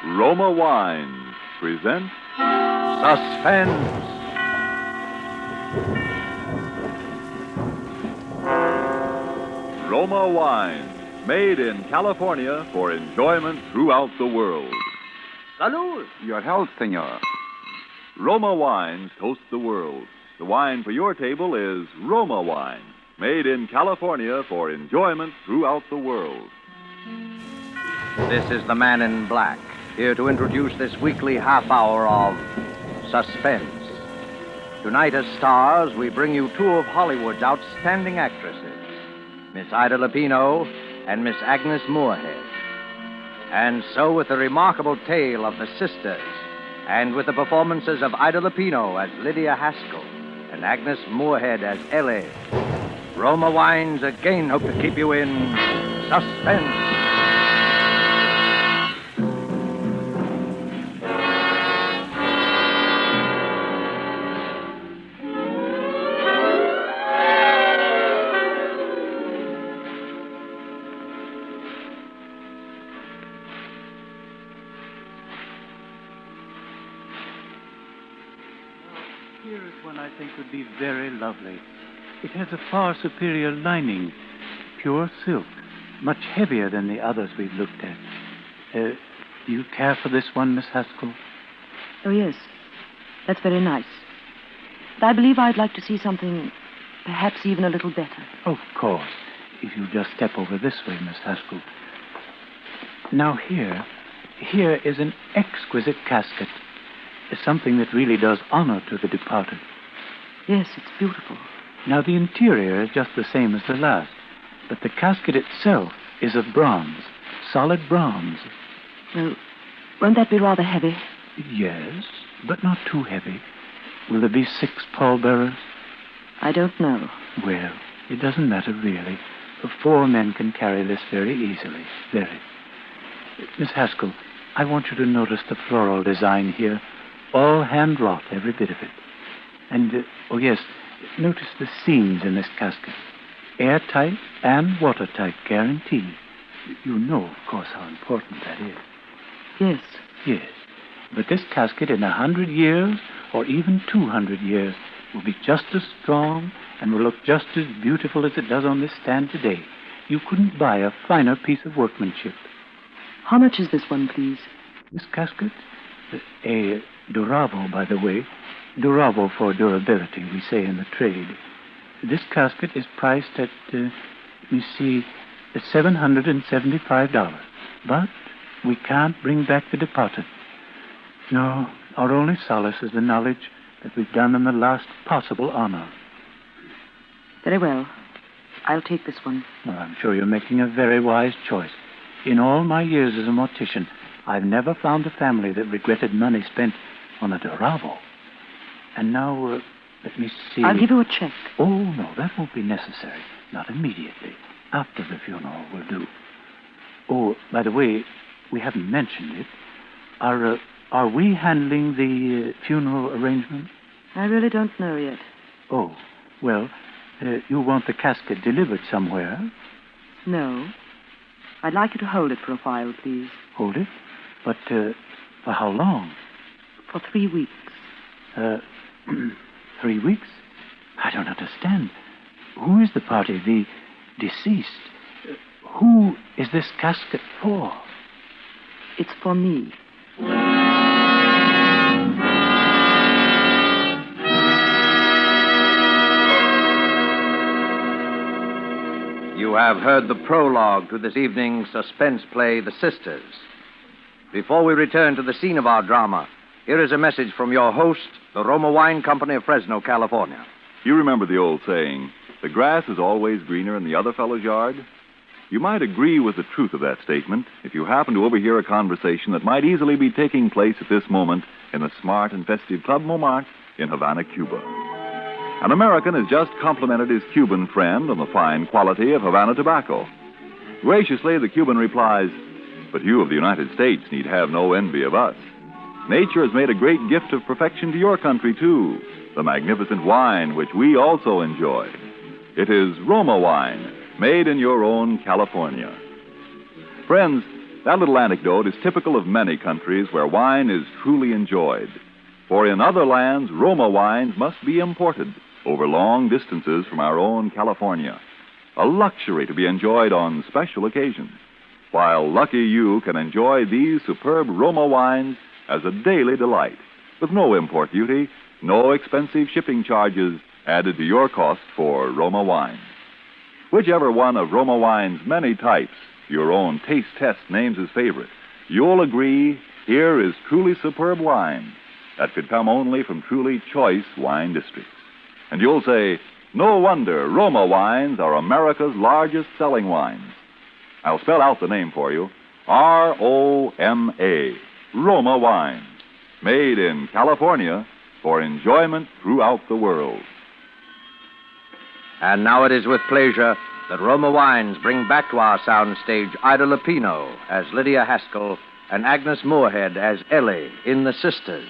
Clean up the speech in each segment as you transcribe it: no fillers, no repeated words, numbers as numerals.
Roma Wines present Suspense. Roma Wines, made in California for enjoyment throughout the world. Salud. Your health, senor. Roma Wines toast the world. The wine for your table is Roma Wine, made in California for enjoyment throughout the world. This is the Man in Black, here to introduce this weekly half hour of Suspense. Tonight as stars, we bring you two of Hollywood's outstanding actresses, Miss Ida Lupino and Miss Agnes Moorehead. And so with the remarkable tale of the sisters, and with the performances of Ida Lupino as Lydia Haskell and Agnes Moorehead as Ellie, Roma Wines again hope to keep you in suspense. Here is one I think would be very lovely. It has a far superior lining, pure silk, much heavier than the others we've looked at. Do you care for this one, Miss Haskell? Oh, yes. That's very nice. But I believe I'd like to see something perhaps even a little better. Of course. If you just step over this way, Miss Haskell. Now here is an exquisite casket. Something that really does honor to the departed. Yes, it's beautiful. Now, the interior is just the same as the last, but the casket itself is of bronze, solid bronze. Well, won't that be rather heavy? Yes, but not too heavy. Will there be 6 pallbearers? I don't know. Well, it doesn't matter, really. 4 men can carry this very easily. Very. Miss Haskell, I want you to notice the floral design here. All hand-wrought, every bit of it. And, oh yes, notice the seams in this casket. Airtight and watertight, guaranteed. You know, of course, how important that is. Yes. Yes. But this casket in 100 years, or even 200 years, will be just as strong and will look just as beautiful as it does on this stand today. You couldn't buy a finer piece of workmanship. How much is this one, please? This casket? A duravo, by the way. Duravo for durability, we say in the trade. This casket is priced at, at $775. But we can't bring back the departed. No, our only solace is the knowledge that we've done them the last possible honor. Very well. I'll take this one. Well, I'm sure you're making a very wise choice. In all my years as a mortician, I've never found a family that regretted money spent on a duravo. And now, let me see. I'll give you a check. Oh, no, that won't be necessary. Not immediately. After the funeral will do. Oh, by the way, we haven't mentioned it. Are we handling the funeral arrangements? I really don't know yet. Oh, well, you want the casket delivered somewhere? No. I'd like you to hold it for a while, please. Hold it? But, for how long? For 3 weeks. 3 weeks? I don't understand. Who is the party, the deceased? Who is this casket for? It's for me. You have heard the prologue to this evening's suspense play, The Sisters. Before we return to the scene of our drama, here is a message from your host, the Roma Wine Company of Fresno, California. You remember the old saying, the grass is always greener in the other fellow's yard? You might agree with the truth of that statement if you happen to overhear a conversation that might easily be taking place at this moment in the smart and festive Club Montmartre in Havana, Cuba. An American has just complimented his Cuban friend on the fine quality of Havana tobacco. Graciously, the Cuban replies, "But you of the United States need have no envy of us. Nature has made a great gift of perfection to your country, too, the magnificent wine which we also enjoy. It is Roma wine, made in your own California." Friends, That little anecdote is typical of many countries where wine is truly enjoyed. For in other lands, Roma wines must be imported over long distances from our own California. A luxury to be enjoyed on special occasions. While lucky you can enjoy these superb Roma wines as a daily delight, with no import duty, no expensive shipping charges added to your cost for Roma wines. Whichever one of Roma wine's many types your own taste test names as favorite, you'll agree here is truly superb wine that could come only from truly choice wine districts. And you'll say, no wonder Roma wines are America's largest selling wines. I'll spell out the name for you. R-O-M-A, Roma wines. Made in California for enjoyment throughout the world. And now it is with pleasure that Roma Wines bring back to our soundstage Ida Lupino as Lydia Haskell and Agnes Moorehead as Ellie in The Sisters.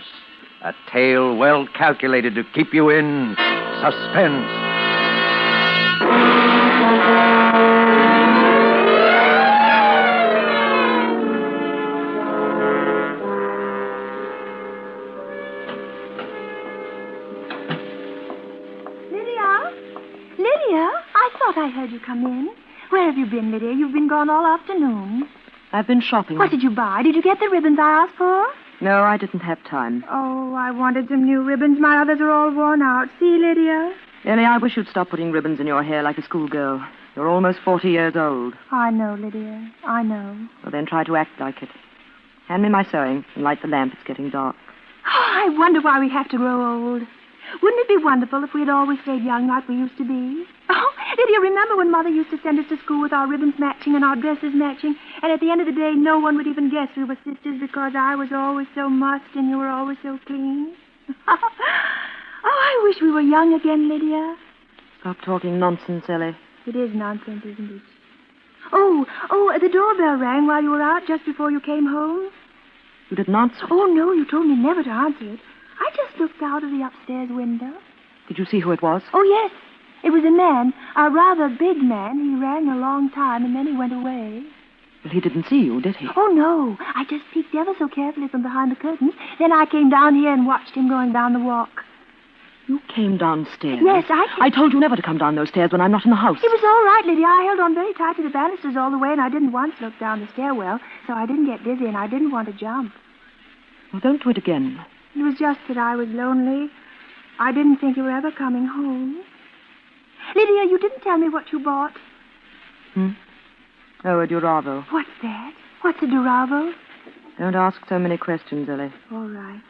A tale well calculated to keep you in suspense. I heard you come in. Where have you been, Lydia? You've been gone all afternoon. I've been shopping. What did you buy? Did you get the ribbons I asked for? No, I didn't have time. Oh, I wanted some new ribbons. My others are all worn out. See, Lydia? Ellie, I wish you'd stop putting ribbons in your hair like a schoolgirl. You're almost 40 years old. I know, Lydia. I know. Well, then try to act like it. Hand me my sewing and light the lamp. It's getting dark. Oh, I wonder why we have to grow old. Wouldn't it be wonderful if we had always stayed young like we used to be? Oh, Lydia, remember when Mother used to send us to school with our ribbons matching and our dresses matching, and at the end of the day, no one would even guess we were sisters because I was always so mussed and you were always so clean? Oh, I wish we were young again, Lydia. Stop talking nonsense, Ellie. It is nonsense, isn't it? Oh, the doorbell rang while you were out just before you came home. You didn't answer it? Oh, no, you told me never to answer it. I just looked out of the upstairs window. Did you see who it was? Oh, yes. It was a man, a rather big man. He rang a long time, and then he went away. Well, he didn't see you, did he? Oh, no. I just peeked ever so carefully from behind the curtains. Then I came down here and watched him going down the walk. You came downstairs? Yes, I came... I told you never to come down those stairs when I'm not in the house. It was all right, Lydia. I held on very tight to the banisters all the way, and I didn't once look down the stairwell, so I didn't get dizzy, and I didn't want to jump. Well, don't do it again. It was just that I was lonely. I didn't think you were ever coming home. Lydia, you didn't tell me what you bought. Oh, a Duravo. What's that? What's a Duravo? Don't ask so many questions, Ellie. All right.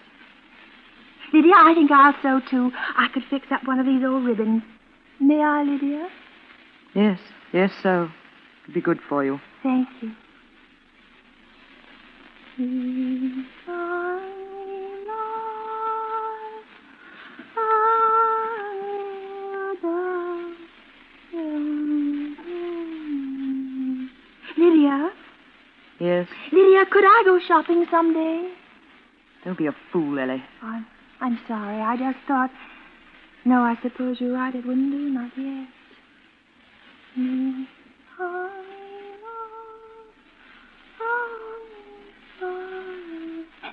Lydia, I think I'll sew, too. I could fix up one of these old ribbons. May I, Lydia? Yes, so. It'd be good for you. Thank you. Lydia? Yes? Lydia, could I go shopping someday? Don't be a fool, Ellie. I'm sorry. I just thought... No, I suppose you're right. It wouldn't do. Not yet.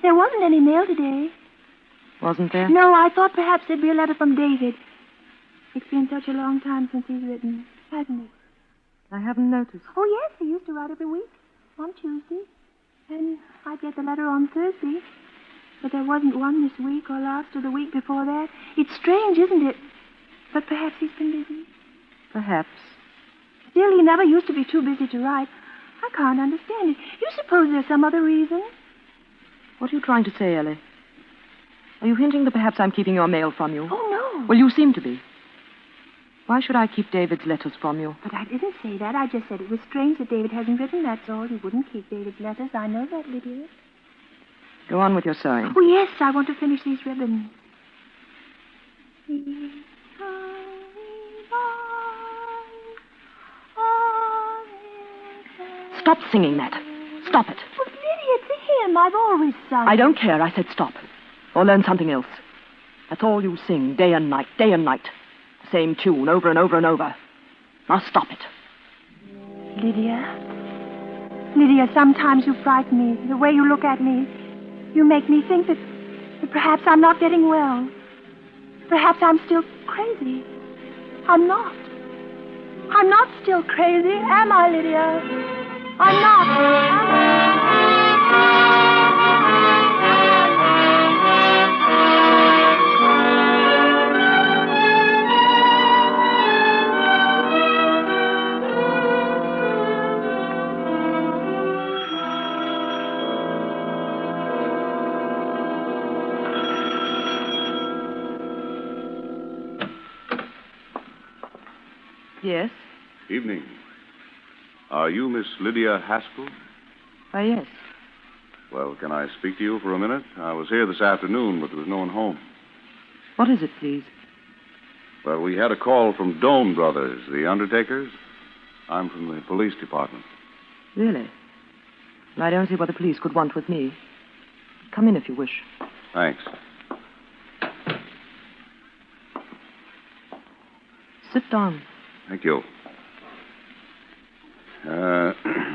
There wasn't any mail today. Wasn't there? No, I thought perhaps there'd be a letter from David. It's been such a long time since he's written, hasn't it? I haven't noticed. Oh, yes, he used to write every week on Tuesday. And I'd get the letter on Thursday. But there wasn't one this week or last or the week before that. It's strange, isn't it? But perhaps he's been busy. Perhaps. Still, he never used to be too busy to write. I can't understand it. You suppose there's some other reason? What are you trying to say, Ellie? Are you hinting that perhaps I'm keeping your mail from you? Oh, no. Well, you seem to be. Why should I keep David's letters from you? But I didn't say that. I just said it was strange that David hasn't written, that's all. He wouldn't keep David's letters. I know that, Lydia. Go on with your sewing. Oh, yes, I want to finish these ribbons. Stop singing that. Stop it. But, Lydia, it's a hymn. I've always sung. I don't care. I said stop. Or learn something else. That's all you sing, day and night, day and night. The same tune, over and over and over. Now stop it. Lydia, Lydia, sometimes you frighten me. The way you look at me, you make me think that perhaps I'm not getting well. Perhaps I'm still crazy. I'm not. I'm not still crazy, am I, Lydia? I'm not, am I? Yes? Evening. Are you Miss Lydia Haskell? Why, yes. Well, can I speak to you for a minute? I was here this afternoon, but there was no one home. What is it, please? Well, we had a call from Doan Brothers, the undertakers. I'm from the police department. Really? Well, I don't see what the police could want with me. Come in if you wish. Thanks. Sit down. Thank you.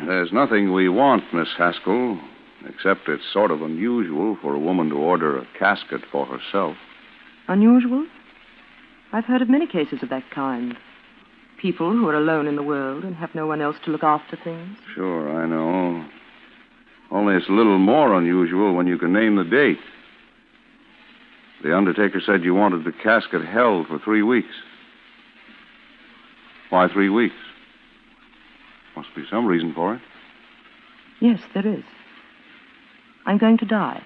There's nothing we want, Miss Haskell, except it's sort of unusual for a woman to order a casket for herself. Unusual? I've heard of many cases of that kind. People who are alone in the world and have no one else to look after things. Sure, I know. Only it's a little more unusual when you can name the date. The undertaker said you wanted the casket held for 3 weeks. Why 3 weeks? Must be some reason for it. Yes, there is. I'm going to die.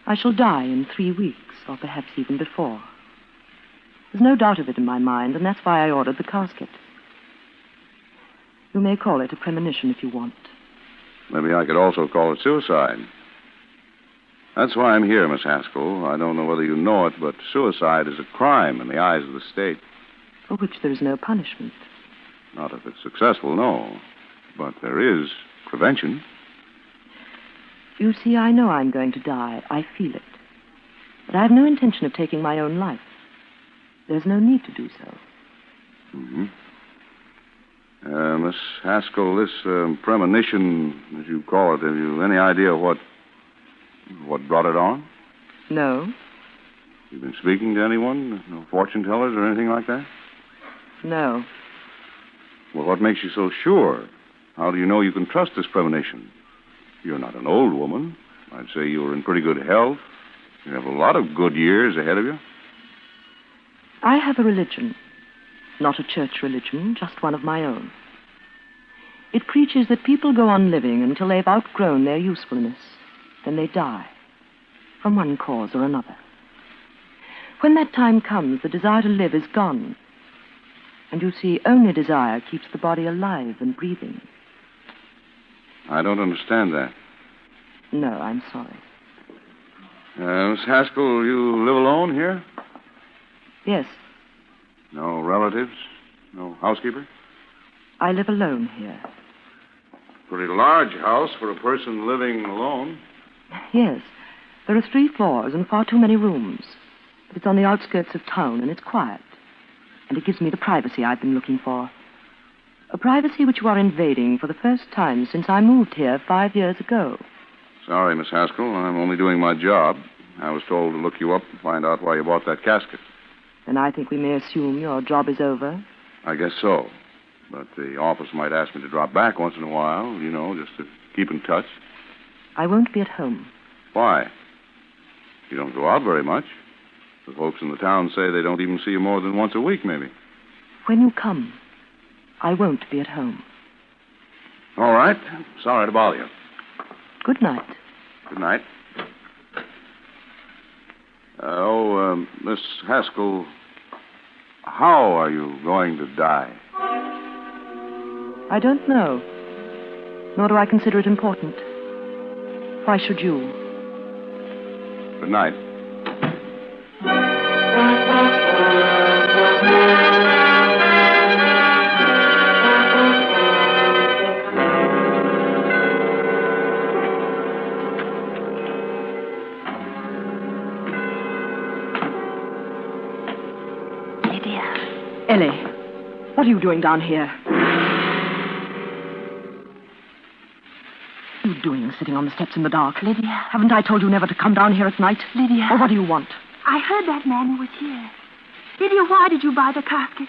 I shall die in 3 weeks, or perhaps even before. There's no doubt of it in my mind, and that's why I ordered the casket. You may call it a premonition if you want. Maybe I could also call it suicide. That's why I'm here, Miss Haskell. I don't know whether you know it, but suicide is a crime in the eyes of the state. For which there is no punishment. Not if it's successful, no. But there is prevention. You see, I know I'm going to die. I feel it. But I have no intention of taking my own life. There's no need to do so. Mm-hmm. Miss Haskell, this premonition, as you call it, have you any idea what brought it on? No. You've been speaking to anyone? No fortune tellers or anything like that? No. Well, what makes you so sure? How do you know you can trust this premonition? You're not an old woman. I'd say you're in pretty good health. You have a lot of good years ahead of you. I have a religion. Not a church religion, just one of my own. It preaches that people go on living until they've outgrown their usefulness. Then they die, from one cause or another. When that time comes, the desire to live is gone. And you see, only desire keeps the body alive and breathing. I don't understand that. No, I'm sorry. Miss Haskell, you live alone here? Yes, No relatives? No housekeeper? I live alone here. Pretty large house for a person living alone. Yes, there are 3 floors and far too many rooms. But it's on the outskirts of town, and it's quiet. And it gives me the privacy I've been looking for. A privacy which you are invading for the first time since I moved here 5 years ago. Sorry, Miss Haskell. I'm only doing my job. I was told to look you up and find out why you bought that casket. Then I think we may assume your job is over. I guess so. But the office might ask me to drop back once in a while, just to keep in touch. I won't be at home. Why? You don't go out very much. The folks in the town say they don't even see you more than once a week, maybe. When you come, I won't be at home. All right. Sorry to bother you. Good night. Good night. Miss Haskell, how are you going to die? I don't know. Nor do I consider it important. Why should you? Good night. Ellie, what are you doing down here? you doing sitting on the steps in the dark? Lydia. Haven't I told you never to come down here at night? Lydia. Or what do you want? I heard that man who was here. Lydia, why did you buy the casket?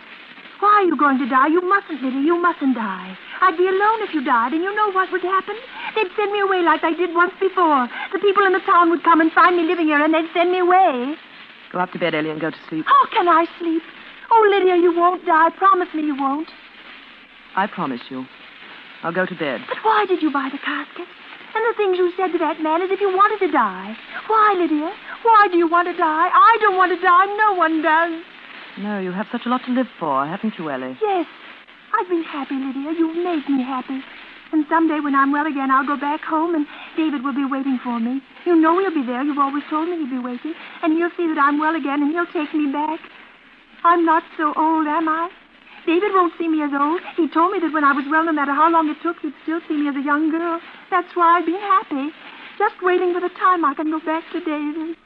Why are you going to die? You mustn't, Lydia. You mustn't die. I'd be alone if you died, and you know what would happen? They'd send me away like they did once before. The people in the town would come and find me living here, and they'd send me away. Go up to bed, Ellie, and go to sleep. How can I sleep? Oh, Lydia, you won't die. Promise me you won't. I promise you. I'll go to bed. But why did you buy the casket? And the things you said to that man as if you wanted to die. Why, Lydia? Why do you want to die? I don't want to die. No one does. No, you have such a lot to live for, haven't you, Ellie? Yes. I've been happy, Lydia. You've made me happy. And someday when I'm well again, I'll go back home and David will be waiting for me. You know he'll be there. You've always told me he'll be waiting. And he'll see that I'm well again and he'll take me back. I'm not so old, am I? David won't see me as old. He told me that when I was well, no matter how long it took, he'd still see me as a young girl. That's why I've been happy. Just waiting for the time I can go back to David.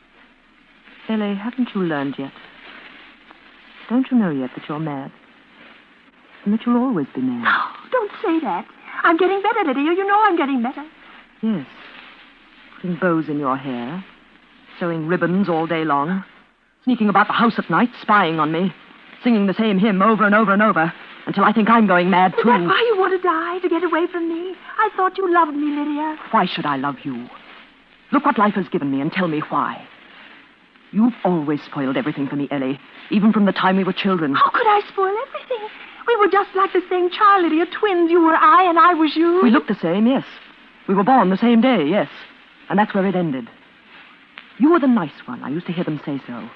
Ellie, haven't you learned yet? Don't you know yet that you're mad? And that you'll always be mad? No, don't say that. I'm getting better, Lydia. You know I'm getting better. Yes. Putting bows in your hair. Sewing ribbons all day long. Sneaking about the house at night, spying on me. Singing the same hymn over and over and over. Until I think I'm going mad, too. Is that why you want to die? To get away from me? I thought you loved me, Lydia. Why should I love you? Look what life has given me and tell me why. You've always spoiled everything for me, Ellie. Even from the time we were children. How could I spoil everything? We were just like the same child, Lydia. Twins. You were I and I was you. We looked the same, yes. We were born the same day, yes. And that's where it ended. You were the nice one. I used to hear them say so.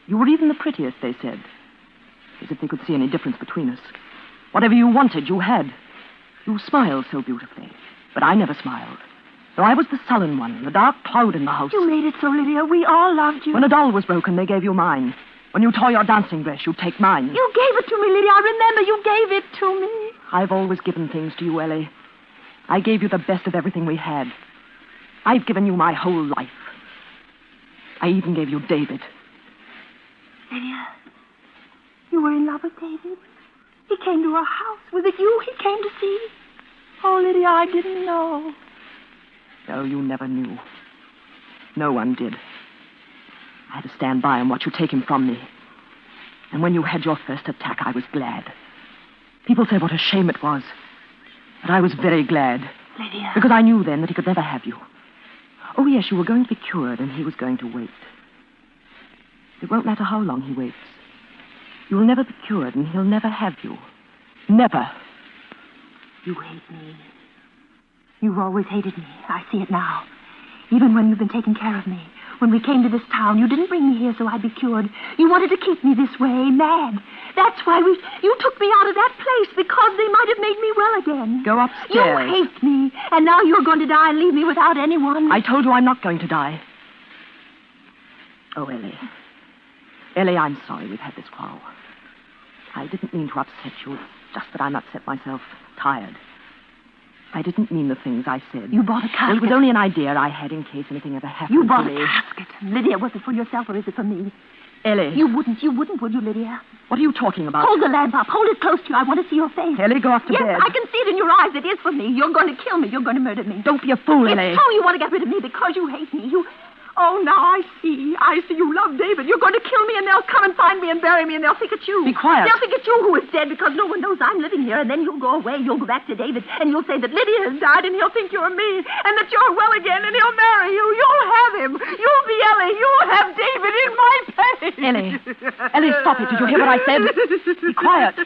You were even the prettiest, they said. As if they could see any difference between us. Whatever you wanted, you had. You smiled so beautifully. But I never smiled. So I was the sullen one, the dark cloud in the house. You made it so, Lydia. We all loved you. When a doll was broken, they gave you mine. When you tore your dancing dress, you'd take mine. You gave it to me, Lydia. I remember you gave it to me. I've always given things to you, Ellie. I gave you the best of everything we had. I've given you my whole life. I even gave you David. Lydia, you were in love with David? He came to our house. Was it you he came to see? Oh, Lydia, I didn't know. No, you never knew. No one did. I had to stand by and watch you take him from me. And when you had your first attack, I was glad. People said what a shame it was. But I was very glad. Lydia. Because I knew then that he could never have you. Oh, yes, you were going to be cured, and he was going to wait. It won't matter how long he waits. You'll never be cured, and he'll never have you. Never. You hate me. You've always hated me. I see it now. Even when you've been taking care of me. When we came to this town, you didn't bring me here so I'd be cured. You wanted to keep me this way, mad. That's why you took me out of that place, because they might have made me well again. Go upstairs. You hate me, and now you're going to die and leave me without anyone. I told you I'm not going to die. Oh, Ellie. Ellie, I'm sorry we've had this quarrel. I didn't mean to upset you. It's just that I'm upset myself, tired. I didn't mean the things I said. You bought a casket. Well, it was only an idea I had in case anything ever happened You bought to me. a casket. Lydia, was it for yourself or is it for me? Ellie. You wouldn't, would you, Lydia? What are you talking about? Hold the lamp up. Hold it close to you. I want to see your face. Ellie, go off to yes, bed. I can see it in your eyes. It is for me. You're going to kill me. You're going to murder me. Don't be a fool, Ellie. It's true you want to get rid of me because you hate me. Oh, now I see. I see you love David. You're going to kill me, and they'll come and find me and bury me, and they'll think it's you. Be quiet. They'll think it's you who is dead because no one knows I'm living here, and then you'll go away. You'll go back to David, and you'll say that Lydia has died, and he'll think you're me, and that you're well again, and he'll marry you. You'll have him. You'll be Ellie. You'll have David in my place. Ellie, stop it. Did you hear what I said? Be quiet.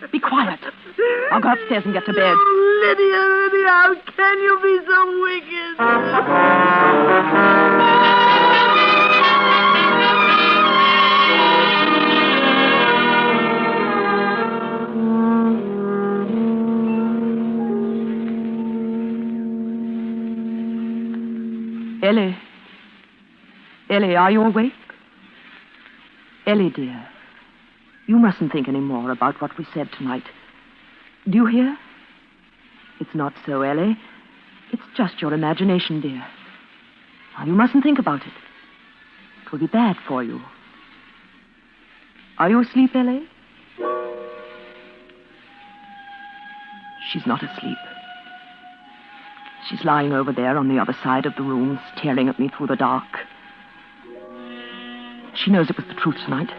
Be quiet. I'll go upstairs and get to bed. Oh, Lydia, how can you be so wicked? Ellie. Ellie, are you awake? Ellie, dear, you mustn't think any more about what we said tonight. Do you hear? It's not so, Ellie. It's just your imagination, dear. Now, you mustn't think about it. It will be bad for you. Are you asleep, Ellie? She's not asleep. She's lying over there on the other side of the room, staring at me through the dark. She knows it was the truth tonight.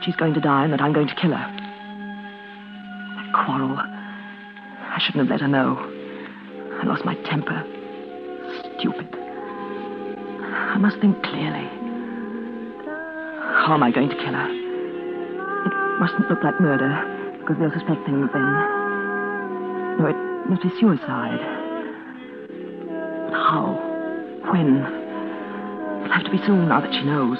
She's going to die and that I'm going to kill her. That quarrel. I shouldn't have let her know. I lost my temper. Stupid. I must think clearly. How am I going to kill her? It mustn't look like murder, because they'll suspect things then. No, it must be suicide. But how? When? It'll have to be soon now that she knows.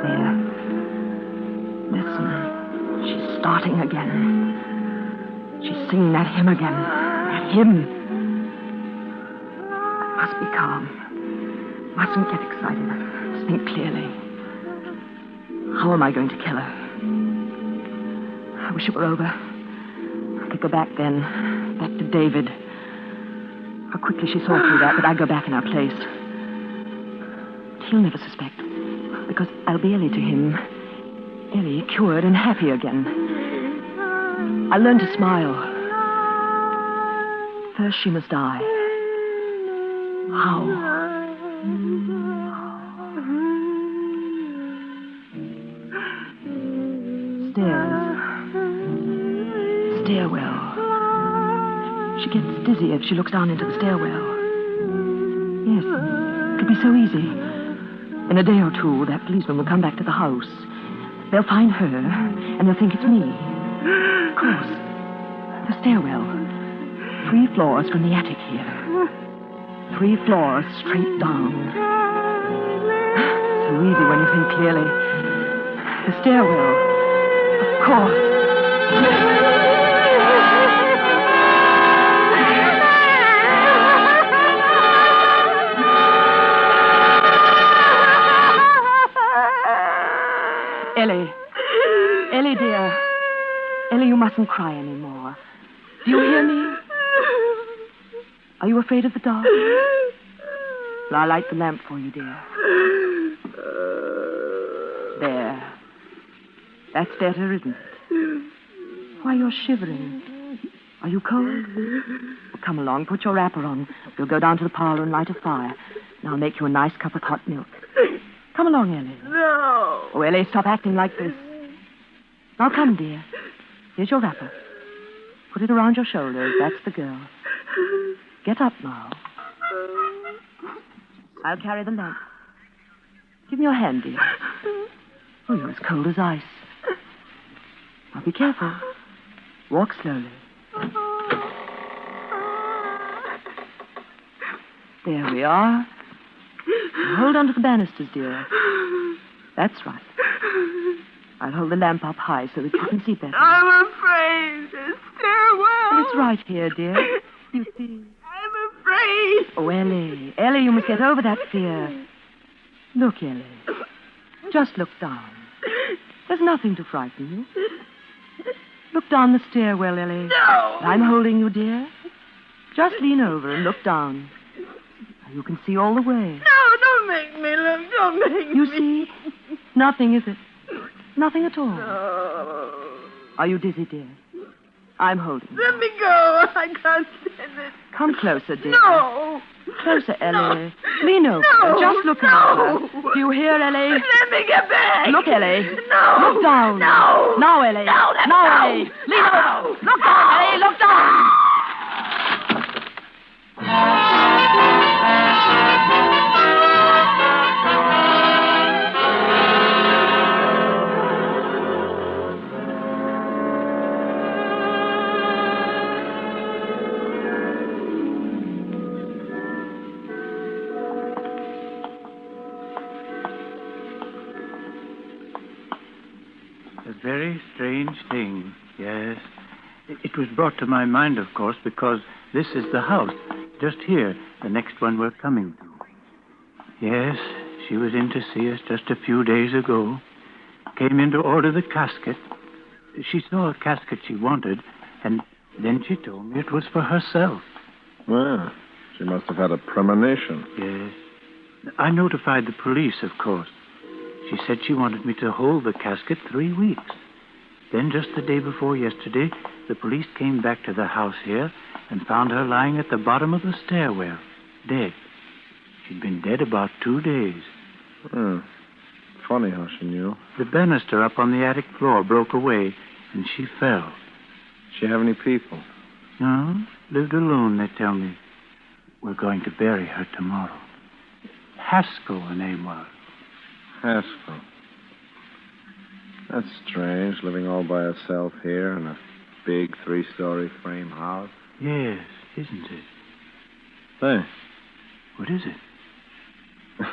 There. Listen. She's starting again. She's singing that hymn again. That hymn. I must be calm. Mustn't get excited. Must think clearly. How am I going to kill her? I wish it were over. I could go back then. Back to David. How quickly she saw through that, but I'd go back in our place. He'll never suspect. Because I'll be Ellie to him. Ellie, cured and happy again. I'll learn to smile. First she must die. How? Stairs. Stairwell. She gets dizzy if she looks down into the stairwell. Yes, it'll be so easy. In a day or two, that policeman will come back to the house. They'll find her, and they'll think it's me. Of course. The stairwell. 3 floors from the attic here. 3 floors straight down. So easy when you think clearly. The stairwell. Of course. Ellie. Ellie, dear. Ellie, you mustn't cry anymore. Do you hear me? Are you afraid of the dark? Well, I'll light the lamp for you, dear. There. That's better, isn't it? Why, you're shivering. Are you cold? Well, come along, put your wrapper on. We'll go down to the parlor and light a fire. And I'll make you a nice cup of hot milk. Come along, Ellie. No. Oh, Ellie, stop acting like this. Now, come, dear. Here's your wrapper. Put it around your shoulders. That's the girl. Get up now. I'll carry the lamp. Give me your hand, dear. Oh, you're as cold as ice. Now, be careful. Walk slowly. There we are. Now hold on to the banisters, dear. That's right. I'll hold the lamp up high so that you can see better. I'm afraid. The stairwell. It's right here, dear. You see. I'm afraid. Oh, Ellie. Ellie, you must get over that fear. Look, Ellie. Just look down. There's nothing to frighten you. Look down the stairwell, Ellie. No. I'm holding you, dear. Just lean over and look down. You can see all the way. No, don't make me look. Don't make You me. see? Nothing, is it? Nothing at all. No. Are you dizzy, dear? I'm holding you. Let me go. I can't stand it. Come closer, dear. No. Closer, Ellie. No. Lean over. No. Just look No. at her. Do you hear, Ellie? Let me get back. Look, Ellie. No. Look down. No. Now, Ellie. No, let me now, go. Ellie. Lean No. over. Look down, Ellie. Look down. A very strange thing, yes. It was brought to my mind, of course, because this is the house, just here, the next one we're coming to. Yes, she was in to see us just a few days ago. Came in to order the casket. She saw a casket she wanted, and then she told me it was for herself. Well, she must have had a premonition. Yes. I notified the police, of course. She said she wanted me to hold the casket 3 weeks. Then, just the day before yesterday, the police came back to the house here and found her lying at the bottom of the stairwell, dead. She'd been dead about 2 days. Funny how she knew. The banister up on the attic floor broke away, and she fell. She have any people? No, lived alone, they tell me. We're going to bury her tomorrow. Haskell, her name was. Haskell. That's strange, living all by herself here in a big 3-story frame house. Yes, isn't it? Hey. What is it?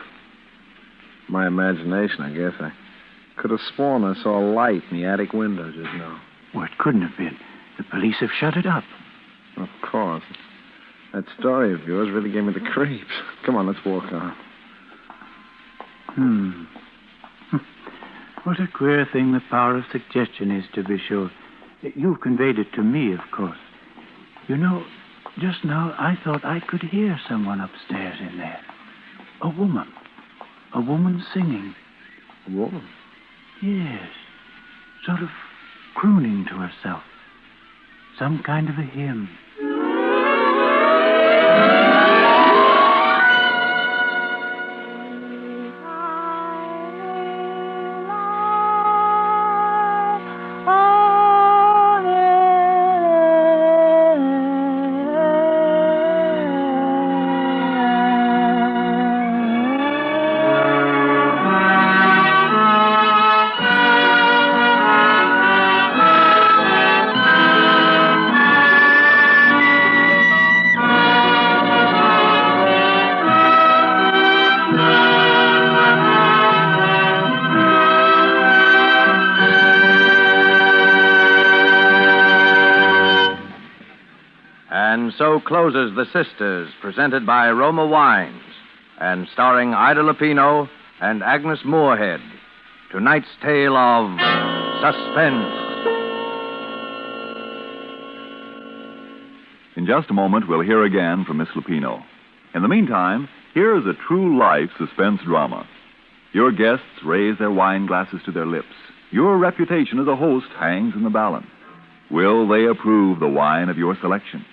My imagination, I guess. I could have sworn I saw a light in the attic window just now. Well, it couldn't have been. The police have shut it up. Of course. That story of yours really gave me the creeps. Come on, let's walk on. What a queer thing the power of suggestion is, to be sure. You've conveyed it to me, of course. You know, just now I thought I could hear someone upstairs in there. A woman. A woman singing. A woman? Yes. Sort of crooning to herself. Some kind of a hymn. And so closes The Sisters, presented by Roma Wines, and starring Ida Lupino and Agnes Moorehead. Tonight's tale of Suspense. In just a moment, we'll hear again from Miss Lupino. In the meantime, here's a true-life suspense drama. Your guests raise their wine glasses to their lips. Your reputation as a host hangs in the balance. Will they approve the wine of your selection?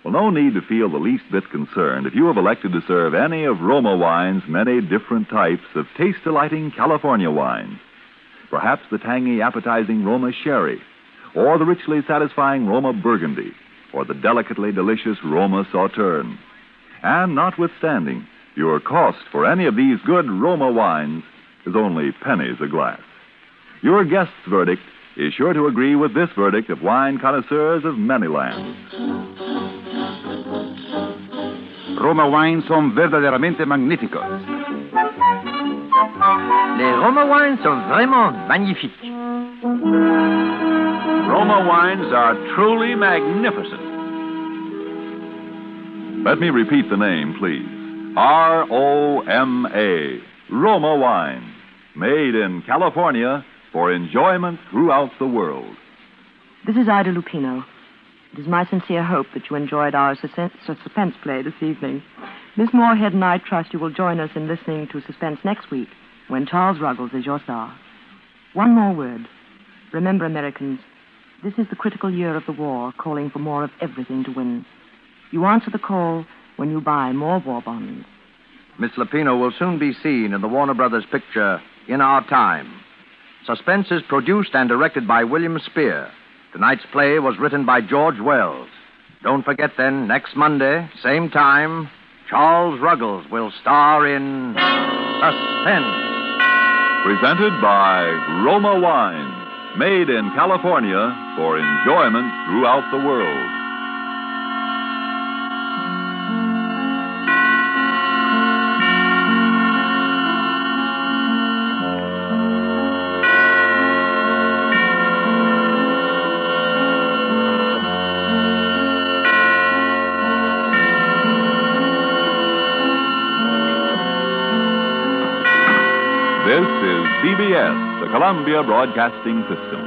Well, no need to feel the least bit concerned if you have elected to serve any of Roma Wine's many different types of taste-delighting California wines. Perhaps the tangy, appetizing Roma Sherry, or the richly satisfying Roma Burgundy, or the delicately delicious Roma Sauterne. And notwithstanding, your cost for any of these good Roma wines is only pennies a glass. Your guest's verdict is sure to agree with this verdict of wine connoisseurs of many lands. Roma wines son verdaderamente magníficos. Les Roma wines sont vraiment magnifiques. Roma wines are truly magnificent. Let me repeat the name, please. R-O-M-A. Roma Wine. Made in California for enjoyment throughout the world. This is Ida Lupino. It is my sincere hope that you enjoyed our suspense play this evening. Miss Moorehead and I trust you will join us in listening to Suspense next week, when Charles Ruggles is your star. One more word. Remember, Americans, this is the critical year of the war, calling for more of everything to win. You answer the call when you buy more war bonds. Miss Lupino will soon be seen in the Warner Brothers picture In Our Time. Suspense is produced and directed by William Spear. Tonight's play was written by George Wells. Don't forget, then, next Monday, same time, Charles Ruggles will star in Suspense. Presented by Roma Wine. Made in California for enjoyment throughout the world. This is CBS, the Columbia Broadcasting System.